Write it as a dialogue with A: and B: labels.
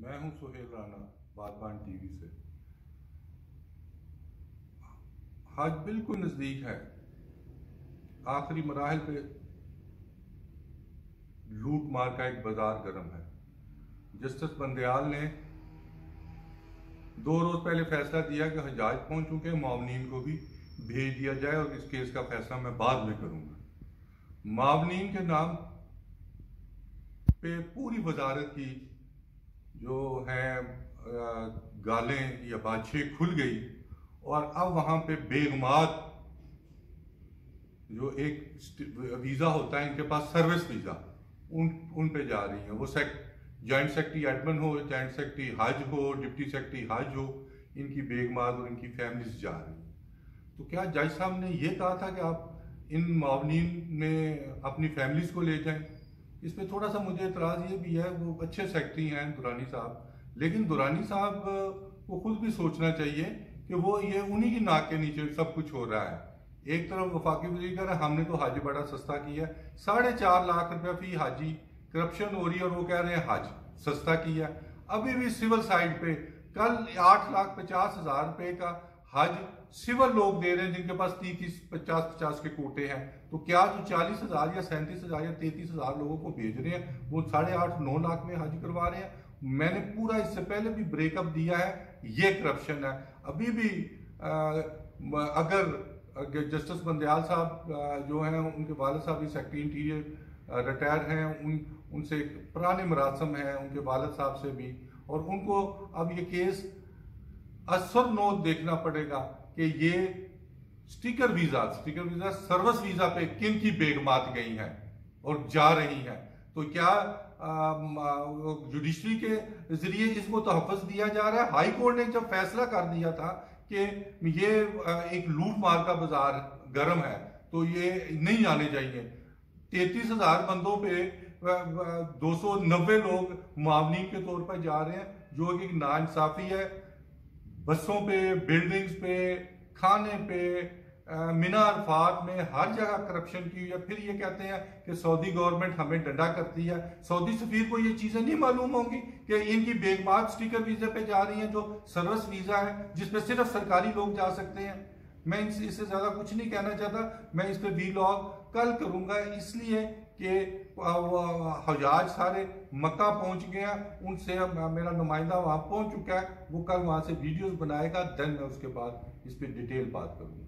A: मैं हूं सुहेल राना, बागबान टीवी से। हज बिल्कुल नजदीक है, आखिरी मराहल पे लूट मार का एक बाजार गर्म है। जस्टिस बंदयाल ने 2 रोज पहले फैसला दिया कि हजाज पहुंच चुके हैं, मावनीन को भी भेज दिया जाए और इस केस का फैसला मैं बाद में करूंगा। मावनीन के नाम पे पूरी वजारत की जो है गालें या बातचीत खुल गई और अब वहां पे बेगमात जो एक वीजा होता है, इनके पास सर्विस वीजा, उन पे जा रही है। वो जॉइंट सेक्रेटरी एडमिन हो, जॉइंट सेक्रेटरी हज हो, डिप्टी सेक्रेटरी हज हो, इनकी बेगमात और इनकी फैमिलीज जा रही है। तो क्या जज साहब ने ये कहा था कि आप इन मावनीन में अपनी फैमिलीज को ले जाएं? इस पर थोड़ा सा मुझे एतराज़ ये भी है, वो अच्छे सेक्रेटरी हैं दुरानी साहब, लेकिन दुरानी साहब को खुद भी सोचना चाहिए कि वो ये उन्हीं की नाक के नीचे सब कुछ हो रहा है। एक तरफ वफाकी वज़ीर कह रहा है हमने तो हज बड़ा सस्ता किया, 4.5 लाख रुपया फी हाजी, करप्शन हो रही है और वो कह रहे हैं हज सस्ता किया। अभी भी सिविल साइड पे कल 8,50,000 रुपए का हज सिविल लोग दे रहे हैं जिनके पास 30-30, 50-50 के कोटे हैं। तो क्या जो 40,000 या 37,000 या 33,000 लोगों को भेज रहे हैं वो 8.5-9 लाख में हज करवा रहे हैं? मैंने पूरा इससे पहले भी ब्रेकअप दिया है, ये करप्शन है। अभी भी अगर जस्टिस बंदयाल साहब जो हैं, उनके वालिद साहब भी सेक्रेटरी इंटीरियर रिटायर हैं, उनसे पुराने मरासम हैं उनके वालिद साहब से भी, और उनको अब ये केस असर नोट देखना पड़ेगा कि ये स्टिकर वीजा सर्विस वीजा पे किन की बेगमात गई हैं और जा रही हैं। तो क्या जुडिशरी के जरिए इसको तहफ़्फ़ुज़ दिया जा रहा है? हाई कोर्ट ने जब फैसला कर दिया था कि ये एक लूट मार का बाजार गर्म है तो ये नहीं जाने चाहिए। 33,000 बंदों पे 290 लोग मावनीन के तौर पर जा रहे हैं, जो एक नाइंसाफी है। बसों पे, बिल्डिंग्स पे, खाने पे, मीना अरफात में हर जगह करप्शन की हुई है। फिर ये कहते हैं कि सऊदी गवर्नमेंट हमें डंडा करती है। सऊदी सफीर को ये चीजें नहीं मालूम होंगी कि इनकी बेगमात स्टिकर वीजा पे जा रही हैं, जो सर्विस वीजा है जिसपे सिर्फ सरकारी लोग जा सकते हैं। मैं इससे ज्यादा कुछ नहीं कहना चाहता। मैं इस पे वीलॉग कल करूंगा, इसलिए कि हजाज सारे मक्का पहुंच गया, उनसे मेरा नुमाइंदा वहां पहुंच चुका है, वो कल वहां से वीडियोस बनाएगा, देन मैं उसके बाद इस पे डिटेल बात करूंगा।